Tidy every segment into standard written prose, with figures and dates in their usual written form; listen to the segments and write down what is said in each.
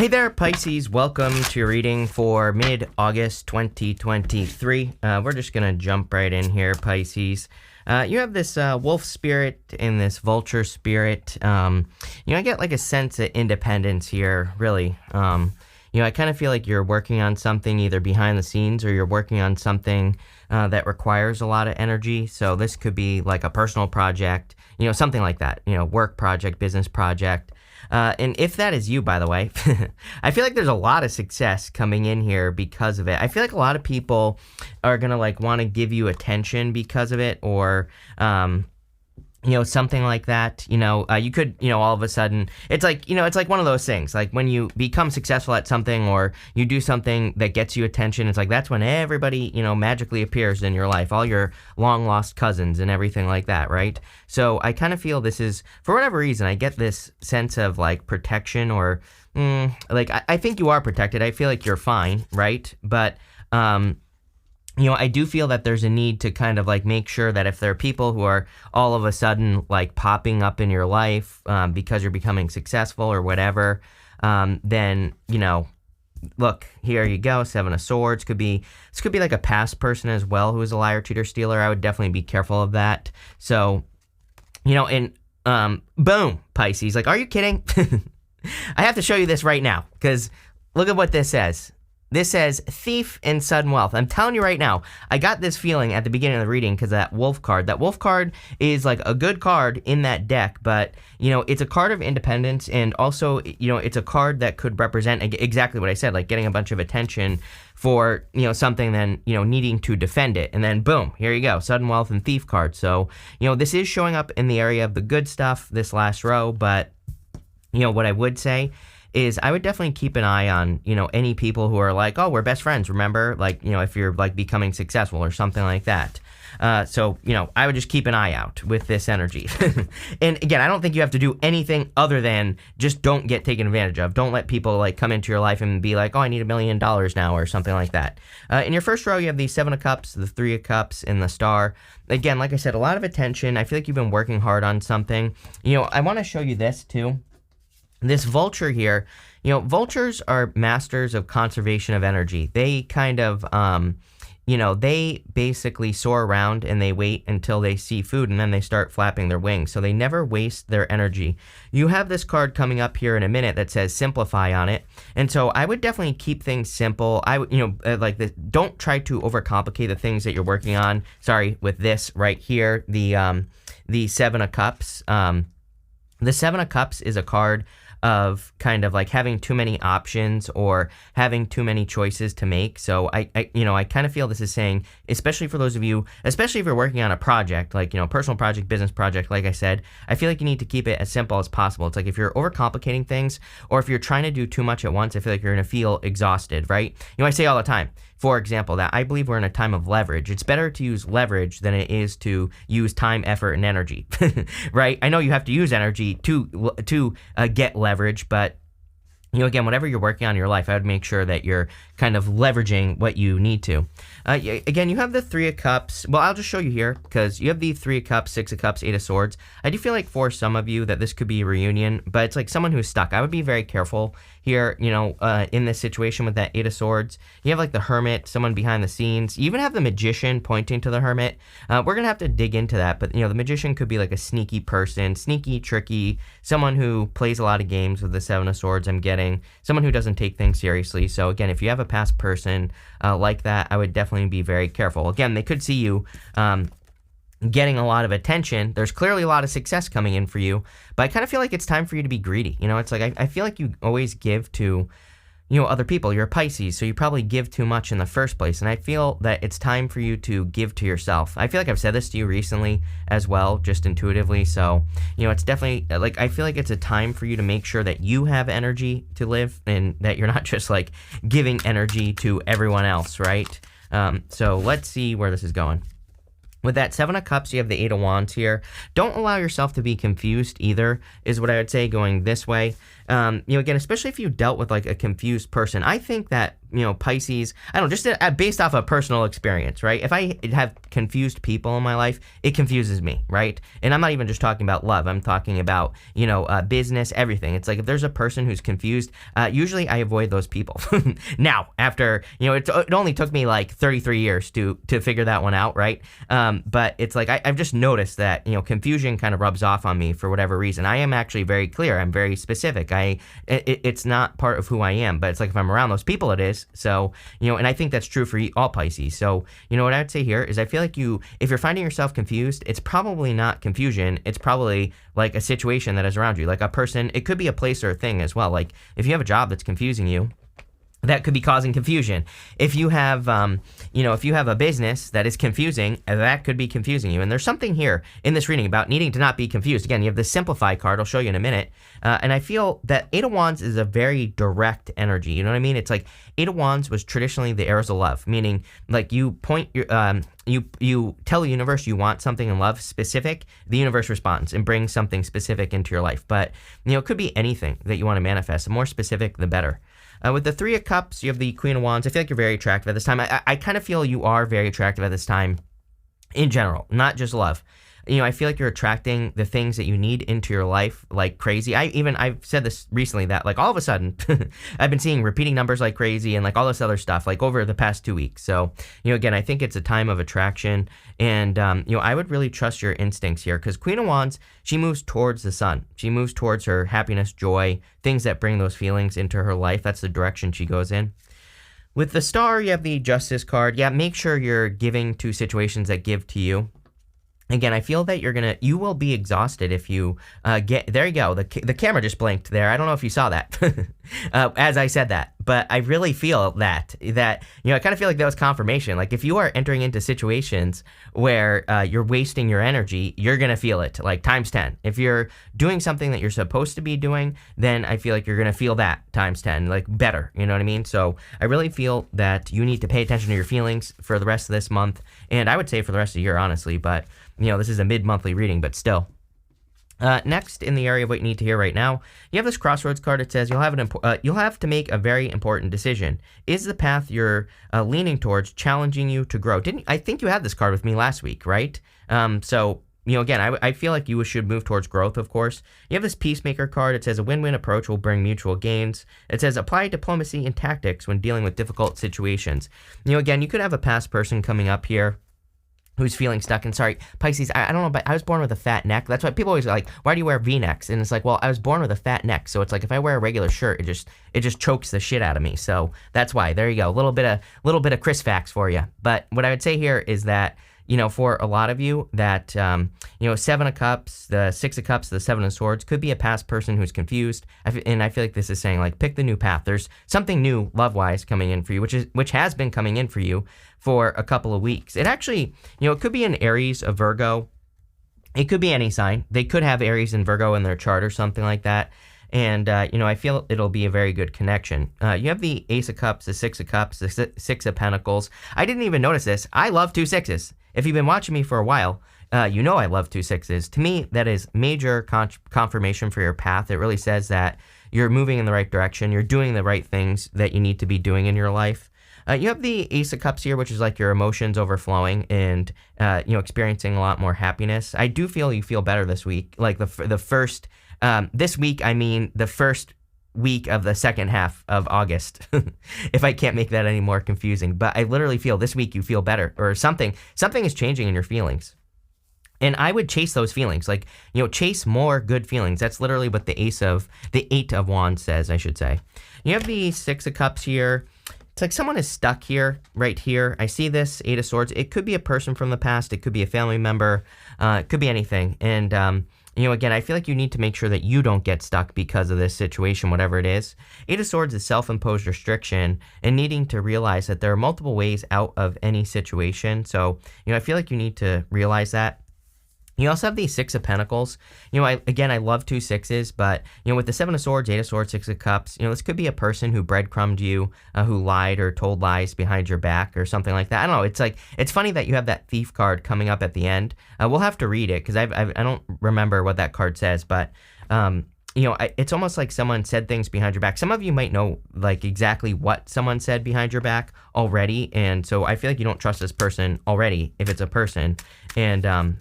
Hey there, Pisces. Welcome to your reading for mid-August 2023. We're just going to jump right in here, Pisces. You have this wolf spirit and this vulture spirit. I get like a sense of independence here, really. I kind of feel like you're working on something either behind the scenes or you're working on something that requires a lot of energy. So this could be like a personal project, something like that, work project, business project. And if that is you, by the way, I feel like there's a lot of success coming in here because of it. I feel like a lot of people are going to want to give you attention because of it, or, something like that. You could, all of a sudden, it's like one of those things, like when you become successful at something or you do something that gets you attention, it's like that's when everybody, magically appears in your life, all your long lost cousins and everything like that, right? So I kind of feel this is, for whatever reason, I get this sense of like protection or I think you are protected. I feel like you're fine, right? But, I do feel that there's a need to kind of make sure that if there are people who are all of a sudden popping up in your life because you're becoming successful or whatever, then, look, here you go, Seven of Swords. This could be like a past person as well who is a liar, cheater, stealer. I would definitely be careful of that. So, and boom, Pisces. Are you kidding? I have to show you this right now because look at what this says. This says thief and sudden wealth. I'm telling you right now, I got this feeling at the beginning of the reading because of that wolf card. That wolf card is like a good card in that deck, but, it's a card of independence, and also, it's a card that could represent exactly what I said, like getting a bunch of attention for, something, then, needing to defend it. And then boom, here you go, sudden wealth and thief card. So, this is showing up in the area of the good stuff, this last row, but, what I would say is I would definitely keep an eye on, any people who are like, oh, we're best friends, remember? If you're becoming successful or something like that. So, I would just keep an eye out with this energy. And again, I don't think you have to do anything other than just don't get taken advantage of. Don't let people come into your life and be like, oh, I need $1 million now or something like that. In your first row, you have the Seven of Cups, the Three of Cups, and the Star. Again, like I said, a lot of attention. I feel like you've been working hard on something. I want to show you this too. This vulture here, vultures are masters of conservation of energy. They kind of, they basically soar around and they wait until they see food and then they start flapping their wings. So they never waste their energy. You have this card coming up here in a minute that says simplify on it. And so I would definitely keep things simple. I would, don't try to overcomplicate the things that you're working on. Sorry, with this right here, the Seven of Cups. The Seven of Cups is a card of kind of having too many options or having too many choices to make. So I kind of feel this is saying, especially for those of you, especially if you're working on a project, personal project, business project, like I said, I feel like you need to keep it as simple as possible. It's like if you're overcomplicating things or if you're trying to do too much at once, I feel like you're going to feel exhausted, right? I say all the time, for example, that I believe we're in a time of leverage. It's better to use leverage than it is to use time, effort, and energy, right? I know you have to use energy to get leverage, but again, whatever you're working on in your life, I would make sure that you're kind of leveraging what you need to. Again, you have the Three of Cups. Well, I'll just show you here because you have the Three of Cups, Six of Cups, Eight of Swords. I do feel like for some of you that this could be a reunion, but it's like someone who's stuck. I would be very careful here, in this situation with that Eight of Swords. You have the Hermit, someone behind the scenes. You even have the Magician pointing to the Hermit. We're going to have to dig into that, but the Magician could be like a sneaky person, sneaky, tricky, someone who plays a lot of games with the Seven of Swords, I'm getting. Someone who doesn't take things seriously. So again, if you have a past person like that, I would definitely be very careful. Again, they could see you getting a lot of attention. There's clearly a lot of success coming in for you, but I kind of feel like it's time for you to be greedy. It's like I feel like you always give to other people. You're a Pisces, so you probably give too much in the first place, and I feel that it's time for you to give to yourself. I feel like I've said this to you recently as well, just intuitively, so, it's definitely, I feel like it's a time for you to make sure that you have energy to live, and that you're not just, giving energy to everyone else, right? So let's see where this is going. With that Seven of Cups, you have the Eight of Wands here. Don't allow yourself to be confused either, is what I would say going this way. Again, especially if you dealt with like a confused person, I think that, Pisces, I don't know, just based off of personal experience, right? If I have confused people in my life, it confuses me, right? And I'm not even just talking about love. I'm talking about, business, everything. It's like if there's a person who's confused, usually I avoid those people. Now, after, it only took me like 33 years to figure that one out, right? But it's like I've just noticed that, confusion kind of rubs off on me for whatever reason. I am actually very clear. I'm very specific. It's not part of who I am, but it's like if I'm around those people, it is. So, and I think that's true for all Pisces. So, what I would say here is I feel like if you're finding yourself confused, it's probably not confusion. It's probably like a situation that is around you, like a person. It could be a place or a thing as well. Like if you have a job that's confusing you, that could be causing confusion. If you have, if you have a business that is confusing, that could be confusing you. And there's something here in this reading about needing to not be confused. Again, you have the Simplify card. I'll show you in a minute. And I feel that Eight of Wands is a very direct energy. You know what I mean? It's like Eight of Wands was traditionally the arrows of love, meaning like you point your, you tell the universe you want something in love specific, the universe responds and brings something specific into your life. But, it could be anything that you want to manifest. The more specific, the better. With the Three of Cups, you have the Queen of Wands. I feel like you're very attractive at this time. I kind of feel you are very attractive at this time in general, not just love. I feel like you're attracting the things that you need into your life like crazy. I've said this recently that like all of a sudden I've been seeing repeating numbers like crazy and like all this other stuff like over the past 2 weeks. So, again, I think it's a time of attraction and, I would really trust your instincts here because Queen of Wands, she moves towards the sun. She moves towards her happiness, joy, things that bring those feelings into her life. That's the direction she goes in. With the Star, you have the Justice card. Yeah, make sure you're giving to situations that give to you. Again, I feel that you will be exhausted if you there you go. The camera just blinked there. I don't know if you saw that as I said that, but I really feel that I kind of feel like that was confirmation. Like if you are entering into situations where you're wasting your energy, you're going to feel it like times 10. If you're doing something that you're supposed to be doing, then I feel like you're going to feel that times 10, like better. You know what I mean? So I really feel that you need to pay attention to your feelings for the rest of this month. And I would say for the rest of the year, honestly, but this is a mid-monthly reading, but still. Next, in the area of what you need to hear right now, you have this Crossroads card. It says you'll have to make a very important decision. Is the path you're leaning towards challenging you to grow? I think you had this card with me last week, right? So, again, I feel like you should move towards growth, of course. You have this Peacemaker card. It says a win-win approach will bring mutual gains. It says apply diplomacy and tactics when dealing with difficult situations. Again, you could have a past person coming up here who's feeling stuck. And sorry, Pisces, I don't know, but I was born with a fat neck. That's why people always are like, why do you wear V-necks? And it's like, well, I was born with a fat neck. So it's like if I wear a regular shirt, it just chokes the shit out of me. So that's why. There you go. A little bit of Chris facts for you. But what I would say here is that, for a lot of you that, Seven of Cups, the Six of Cups, the Seven of Swords could be a past person who's confused. And I feel like this is saying like, pick the new path. There's something new love-wise coming in for you, which has been coming in for you for a couple of weeks. It actually, it could be an Aries, a Virgo. It could be any sign. They could have Aries and Virgo in their chart or something like that. And, I feel it'll be a very good connection. You have the Ace of Cups, the Six of Cups, the Six of Pentacles. I didn't even notice this. I love 2 6s. If you've been watching me for a while, I love 2 6s. To me, that is major confirmation for your path. It really says that you're moving in the right direction. You're doing the right things that you need to be doing in your life. You have the Ace of Cups here, which is like your emotions overflowing and, experiencing a lot more happiness. I do feel you feel better this week. Like the first, this week, I mean the first week of the second half of August, if I can't make that any more confusing. But I literally feel this week you feel better or something is changing in your feelings. And I would chase those feelings, like, chase more good feelings. That's literally what the Eight of Wands says, I should say. You have the Six of Cups here. It's like someone is stuck here, right here. I see this Eight of Swords. It could be a person from the past. It could be a family member. It could be anything. And, again, I feel like you need to make sure that you don't get stuck because of this situation, whatever it is. Eight of Swords is self-imposed restriction and needing to realize that there are multiple ways out of any situation. So, I feel like you need to realize that. You also have the Six of Pentacles. I love 2 6s, but, with the Seven of Swords, Eight of Swords, Six of Cups, this could be a person who breadcrumbed you, who lied or told lies behind your back or something like that. I don't know. It's funny that you have that Thief card coming up at the end. We'll have to read it because I don't remember what that card says, but, it's almost like someone said things behind your back. Some of you might know like exactly what someone said behind your back already, and so I feel like you don't trust this person already if it's a person, and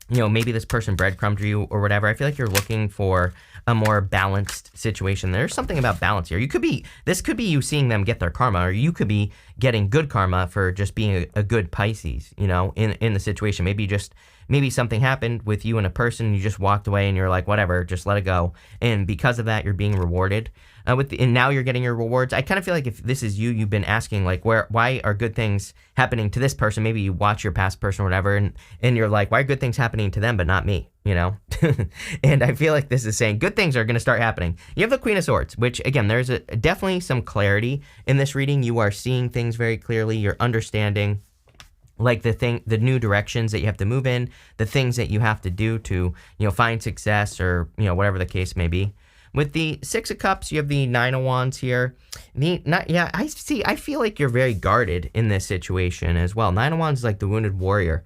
maybe this person breadcrumbed you or whatever. I feel like you're looking for a more balanced situation. There's something about balance here. This could be you seeing them get their karma, or you could be getting good karma for just being a good Pisces, in the situation. Maybe something happened with you and a person, you just walked away and you're like, whatever, just let it go. And because of that, you're being rewarded. And now you're getting your rewards. I kind of feel like if this is you, you've been asking like, why are good things happening to this person? Maybe you watch your past person or whatever, and you're like, why are good things happening to them but not me? And I feel like this is saying good things are going to start happening. You have the Queen of Swords, which again, there's definitely some clarity in this reading. You are seeing things very clearly. You're understanding like the new directions that you have to move in, the things that you have to do to, find success, or, whatever the case may be. With the Six of Cups, you have the Nine of Wands here. I feel like you're very guarded in this situation as well. Nine of Wands is like the wounded warrior.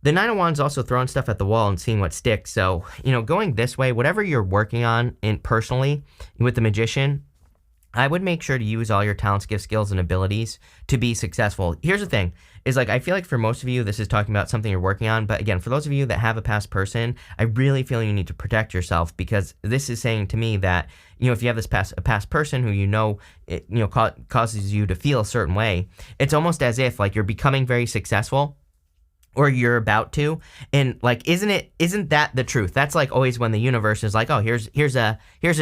The Nine of Wands also throwing stuff at the wall and seeing what sticks. So, going this way, whatever you're working on personally with the Magician, I would make sure to use all your talents, gifts, skills, and abilities to be successful. Here's the thing, is like, I feel like for most of you, this is talking about something you're working on. But again, for those of you that have a past person, I really feel you need to protect yourself, because this is saying to me that, if you have a past person who causes you to feel a certain way, it's almost as if like you're becoming very successful, or you're about to, and like, isn't that the truth? That's like always when the universe is like, oh, here's a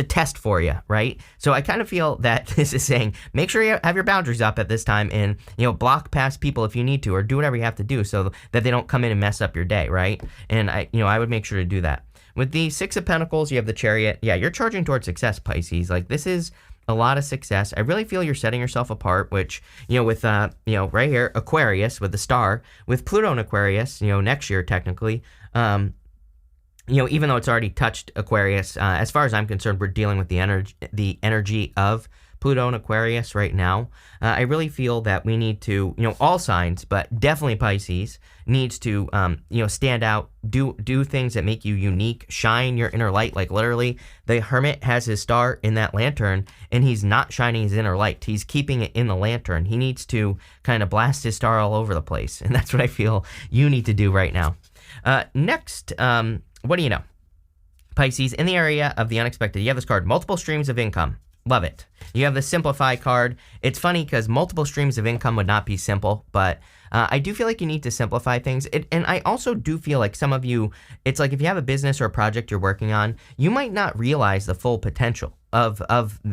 test for you, right? So I kind of feel that this is saying, make sure you have your boundaries up at this time, and block past people if you need to, or do whatever you have to do so that they don't come in and mess up your day, right? And I would make sure to do that. With the Six of Pentacles, you have the Chariot. Yeah, you're charging towards success, Pisces. Like, this is a lot of success. I really feel you're setting yourself apart, which, with, right here, Aquarius with the star, with Pluto and Aquarius, next year, technically, even though it's already touched Aquarius, as far as I'm concerned, we're dealing with the energy of Pluto and Aquarius right now. I really feel that we need to, all signs, but definitely Pisces needs to, stand out, do things that make you unique, shine your inner light. Like, literally, the Hermit has his star in that lantern, and he's not shining his inner light. He's keeping it in the lantern. He needs to kind of blast his star all over the place, and that's what I feel you need to do right now. Next, what do you know? Pisces, in the area of the unexpected, you have this card, multiple streams of income. Love it. You have the Simplify card. It's funny because multiple streams of income would not be simple, but I do feel like you need to simplify things. And I also do feel like some of you, it's like if you have a business or a project you're working on, you might not realize the full potential of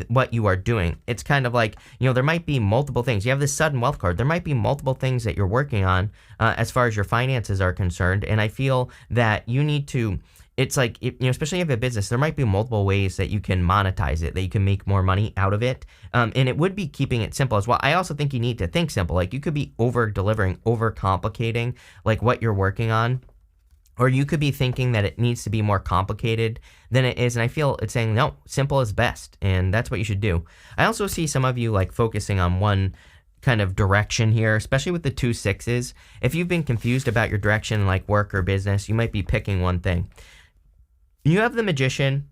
what you are doing. It's kind of like, there might be multiple things. You have this sudden wealth card. There might be multiple things that you're working on as far as your finances are concerned. And I feel that you need to, it's like, especially if you have a business, there might be multiple ways that you can monetize it, that you can make more money out of it. And it would be keeping it simple as well. I also think you need to think simple. Like, you could be over-delivering, over-complicating, like, what you're working on. Or you could be thinking that it needs to be more complicated than it is. And I feel it's saying, no, simple is best. And that's what you should do. I also see some of you, like, focusing on one kind of direction here, especially with the 2 6s. If you've been confused about your direction, like work or business, you might be picking one thing. You have the Magician,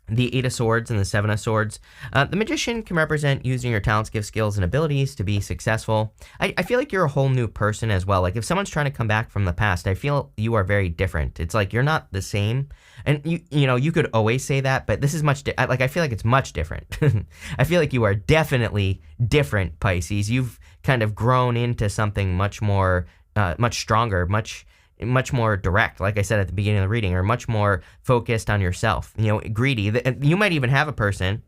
the 8 of Swords, and the 7 of Swords. The Magician can represent using your talents, gifts, skills, and abilities to be successful. I feel like you're a whole new person as well. Like, if someone's trying to come back from the past, I feel you are very different. It's like you're not the same. And you could always say that, but this is I feel like it's much different. I feel like you are definitely different, Pisces. You've kind of grown into something much more, much stronger, much more direct, like I said at the beginning of the reading, or much more focused on yourself, greedy. You might even have a person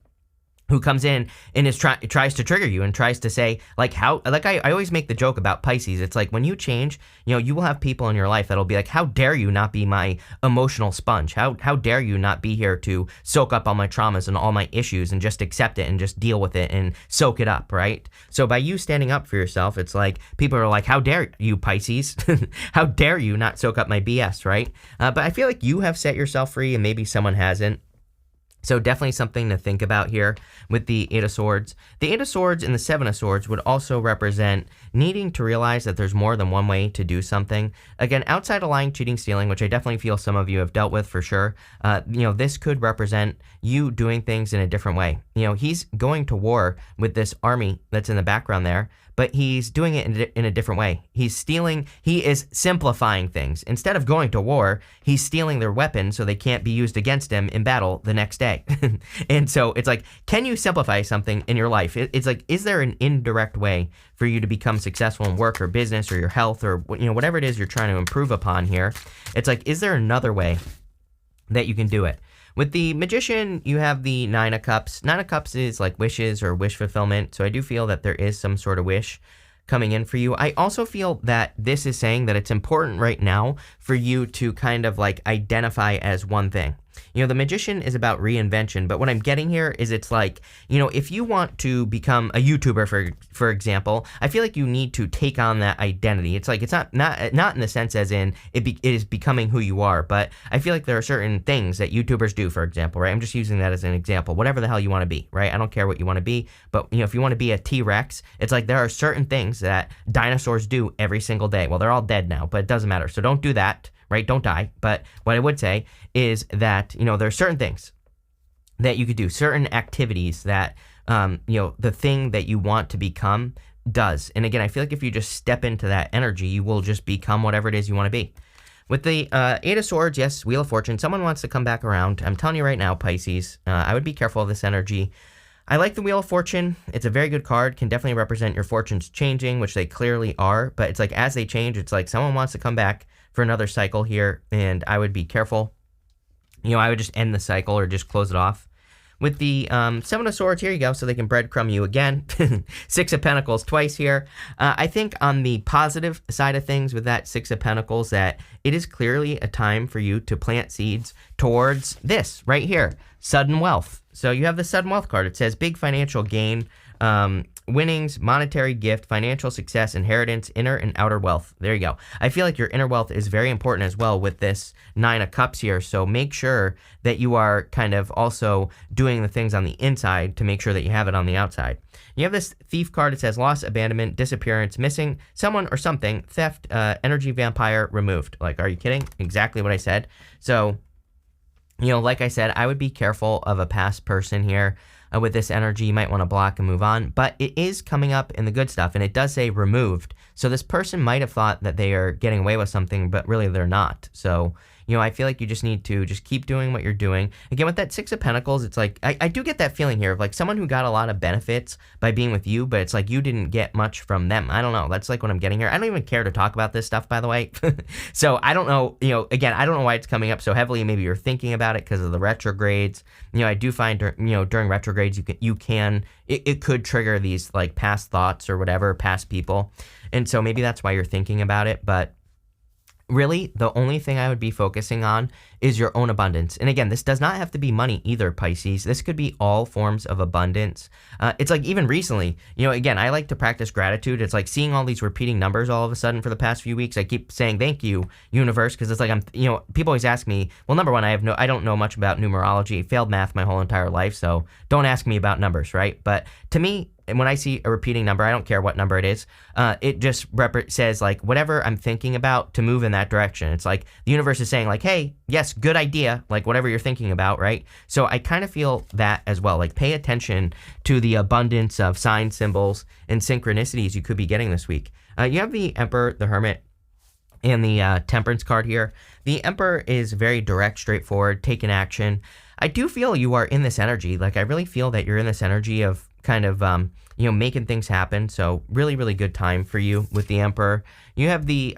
who comes in and tries to trigger you and tries to say, like, how, like, I always make the joke about Pisces. It's like, when you change, you will have people in your life that'll be like, how dare you not be my emotional sponge? How dare you not be here to soak up all my traumas and all my issues and just accept it and just deal with it and soak it up, right? So by you standing up for yourself, it's like, people are like, how dare you, Pisces? How dare you not soak up my BS, right? But I feel like you have set yourself free, and maybe someone hasn't. So definitely something to think about here with the Eight of Swords. The Eight of Swords and the Seven of Swords would also represent needing to realize that there's more than one way to do something. Again, outside of lying, cheating, stealing, which I definitely feel some of you have dealt with for sure, this could represent you doing things in a different way. He's going to war with this army that's in the background there, but he's doing it in a different way. He is simplifying things. Instead of going to war, he's stealing their weapons so they can't be used against him in battle the next day. And so it's like, can you simplify something in your life? It's like, is there an indirect way for you to become successful in work or business or your health or whatever it is you're trying to improve upon here? It's like, is there another way that you can do it? With the Magician, you have the Nine of Cups. Nine of Cups is like wishes or wish fulfillment. So I do feel that there is some sort of wish coming in for you. I also feel that this is saying that it's important right now for you to kind of like identify as one thing. The Magician is about reinvention, but what I'm getting here is it's like, if you want to become a YouTuber, for example, I feel like you need to take on that identity. It's like, it's not in the sense as in it is becoming who you are, but I feel like there are certain things that YouTubers do, for example, right? I'm just using that as an example, whatever the hell you want to be, right? I don't care what you want to be, but if you want to be a T-Rex, it's like there are certain things that dinosaurs do every single day. Well, they're all dead now, but it doesn't matter. So don't do that. Right? Don't die. But what I would say is that, there are certain things that you could do, certain activities that, the thing that you want to become does. And again, I feel like if you just step into that energy, you will just become whatever it is you want to be. With the Eight of Swords, yes, Wheel of Fortune, someone wants to come back around. I'm telling you right now, Pisces, I would be careful of this energy. I like the Wheel of Fortune. It's a very good card, can definitely represent your fortunes changing, which they clearly are. But it's like as they change, it's like someone wants to come back for another cycle here, and I would be careful. I would just end the cycle or just close it off. With the Seven of Swords, here you go, so they can breadcrumb you again. Six of Pentacles twice here. I think on the positive side of things with that Six of Pentacles, that it is clearly a time for you to plant seeds towards this right here, sudden wealth. So you have the sudden wealth card. It says big financial gain, winnings, monetary gift, financial success, inheritance, inner and outer wealth. There you go. I feel like your inner wealth is very important as well with this Nine of Cups here. So make sure that you are kind of also doing the things on the inside to make sure that you have it on the outside. You have this Thief card. It says loss, abandonment, disappearance, missing someone or something, theft, energy vampire, removed. Like, are you kidding? Exactly what I said. So, like I said, I would be careful of a past person here. With this energy, you might want to block and move on, but it is coming up in the good stuff, and it does say removed. So this person might have thought that they are getting away with something, but really they're not. So, I feel like you just need to just keep doing what you're doing. Again, with that Six of Pentacles, it's like, I do get that feeling here of like someone who got a lot of benefits by being with you, but it's like you didn't get much from them. I don't know. That's like what I'm getting here. I don't even care to talk about this stuff, by the way. So I don't know, again, I don't know why it's coming up so heavily. Maybe you're thinking about it because of the retrogrades. I do find, during retrogrades, it could trigger these like past thoughts or whatever, past people. And so maybe that's why you're thinking about it. But really, the only thing I would be focusing on is your own abundance. And again, this does not have to be money either, Pisces. This could be all forms of abundance. It's like even recently, again, I like to practice gratitude. It's like seeing all these repeating numbers all of a sudden for the past few weeks. I keep saying, thank you, universe, because it's like people always ask me, well, number one, I don't know much about numerology. Failed math my whole entire life, so don't ask me about numbers, right? But to me, and when I see a repeating number, I don't care what number it is. It just says like whatever I'm thinking about to move in that direction. It's like the universe is saying like, hey, yes, good idea, like whatever you're thinking about, right? So I kind of feel that as well. Like pay attention to the abundance of signs, symbols, and synchronicities you could be getting this week. You have the Emperor, the Hermit, and the Temperance card here. The Emperor is very direct, straightforward, taking action. I do feel you are in this energy. Like I really feel that you're in this energy of kind of, making things happen. So really, really good time for you with the Emperor. You have the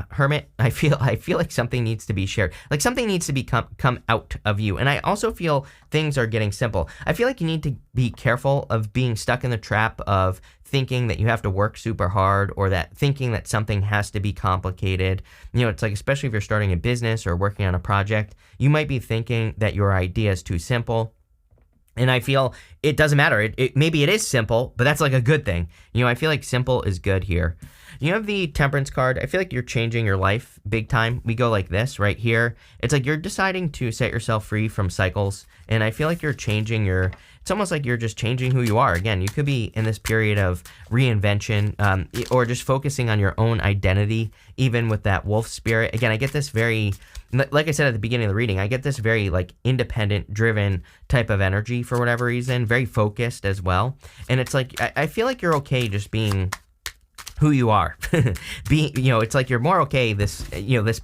Hermit. I feel like something needs to be shared. Like something needs to come out of you. And I also feel things are getting simple. I feel like you need to be careful of being stuck in the trap of thinking that you have to work super hard or that thinking that something has to be complicated. It's like, especially if you're starting a business or working on a project, you might be thinking that your idea is too simple. And I feel it doesn't matter. Maybe it is simple, but that's like a good thing. I feel like simple is good here. You have the Temperance card. I feel like you're changing your life big time. We go like this right here. It's like you're deciding to set yourself free from cycles. And I feel like you're changing it's almost like you're just changing who you are. Again, you could be in this period of reinvention, or just focusing on your own identity, even with that wolf spirit. Again, I get this very, like I said at the beginning of the reading, I get this very like independent driven type of energy for whatever reason, very focused as well. And it's like, I feel like you're okay just being who you are. It's like you're more okay this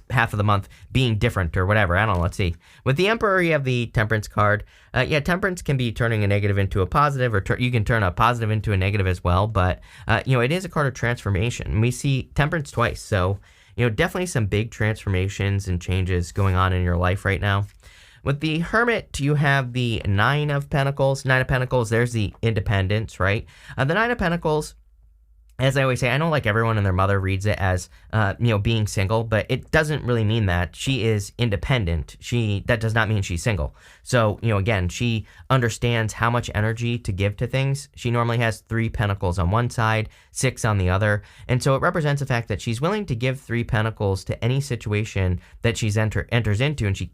half of the month being different or whatever. I don't know. Let's see. With the Emperor, you have the Temperance card. Temperance can be turning a negative into a positive, or you can turn a positive into a negative as well. But, it is a card of transformation. We see Temperance twice. So, definitely some big transformations and changes going on in your life right now. With the Hermit, you have the Nine of Pentacles. Nine of Pentacles, there's the independence, right? The Nine of Pentacles, as I always say, I know like everyone and their mother reads it as, being single, but it doesn't really mean that. She is independent. That does not mean she's single. So, again, she understands how much energy to give to things. She normally has 3 pentacles on one side, 6 on the other. And so it represents the fact that she's willing to give 3 pentacles to any situation that she's enters into, and she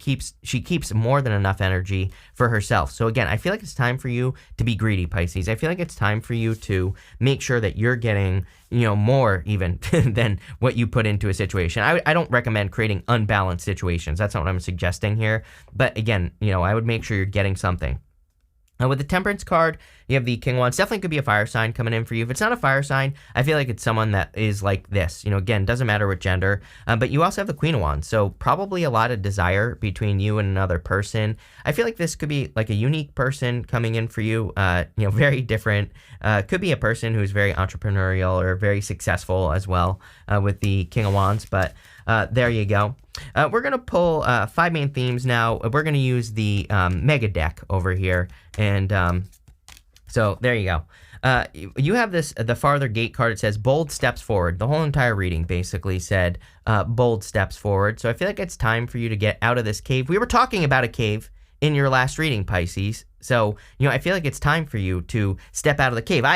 keeps more than enough energy for herself. So again, I feel like it's time for you to be greedy, Pisces. I feel like it's time for you to make sure that you're getting more even than what you put into a situation. I don't recommend creating unbalanced situations. That's not what I'm suggesting here. But again, I would make sure you're getting something. With the Temperance card, you have the King of Wands. Definitely could be a fire sign coming in for you. If it's not a fire sign, I feel like it's someone that is like this. Again, doesn't matter what gender. But you also have the Queen of Wands. So probably a lot of desire between you and another person. I feel like this could be like a unique person coming in for you. Very different. Could be a person who's very entrepreneurial or very successful as well with the King of Wands. But there you go. We're going to pull 5 main themes now. We're going to use the mega deck over here. And so there you go. You have the Farther Gate card. It says bold steps forward. The whole entire reading basically said bold steps forward. So I feel like it's time for you to get out of this cave. We were talking about a cave in your last reading, Pisces. So, I feel like it's time for you to step out of the cave.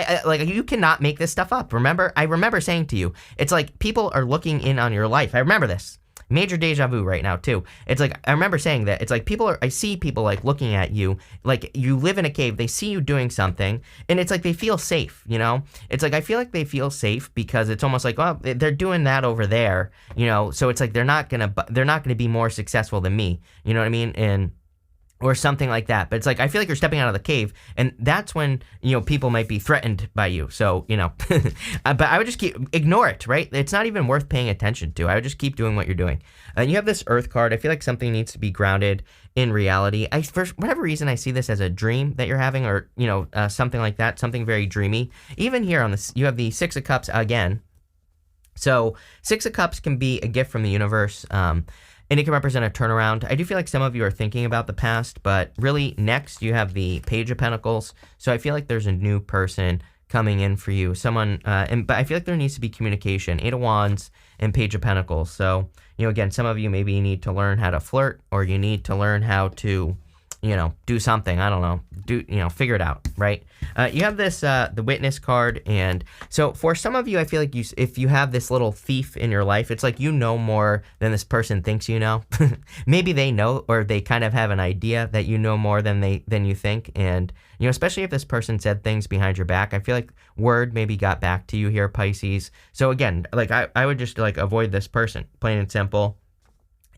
You cannot make this stuff up. I remember saying to you, it's like people are looking in on your life. I remember this. Major deja vu right now, too. It's like, I remember saying that. It's like I see people like looking at you, like you live in a cave, they see you doing something, and it's like they feel safe, It's like, I feel like they feel safe because it's almost like, well, they're doing that over there, So it's like, they're not gonna be more successful than me, you know what I mean? Or something like that. But it's like, I feel like you're stepping out of the cave, and that's when, people might be threatened by you. So, but I would just ignore it, right? It's not even worth paying attention to. I would just keep doing what you're doing. You have this Earth card. I feel like something needs to be grounded in reality. For whatever reason, I see this as a dream that you're having, or, something like that, something very dreamy. Even here on this, you have the 6 of Cups again. So 6 of Cups can be a gift from the universe. And it can represent a turnaround. I do feel like some of you are thinking about the past, but really next you have the Page of Pentacles. So I feel like there's a new person coming in for you. Someone, but I feel like there needs to be communication. 8 of Wands and Page of Pentacles. So, again, some of you maybe need to learn how to flirt, or you need to learn how to, do something. I don't know. Figure it out, right? You have this, the Witness card. And so for some of you, I feel like if you have this little thief in your life, it's like you know more than this person thinks you know. Maybe they know, or they kind of have an idea that you know more than you think. And, especially if this person said things behind your back, I feel like word maybe got back to you here, Pisces. So again, like I would just like avoid this person, plain and simple.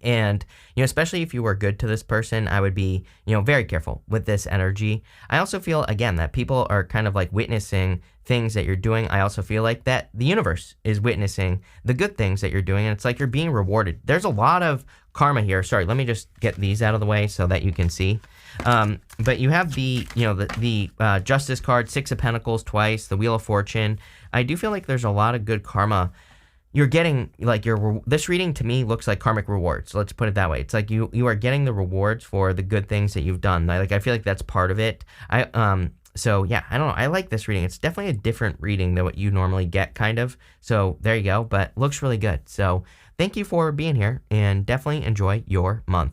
And, especially if you were good to this person, I would be, very careful with this energy. I also feel, again, that people are kind of like witnessing things that you're doing. I also feel like that the universe is witnessing the good things that you're doing, and it's like you're being rewarded. There's a lot of karma here. Sorry, let me just get these out of the way so that you can see. But you have the Justice card, 6 of Pentacles twice, the Wheel of Fortune. I do feel like there's a lot of good karma you're getting. Like this reading to me looks like karmic rewards. Let's put it that way. It's like you are getting the rewards for the good things that you've done. I feel like that's part of it. So yeah, I don't know. I like this reading. It's definitely a different reading than what you normally get, kind of. So there you go. But looks really good. So thank you for being here, and definitely enjoy your month.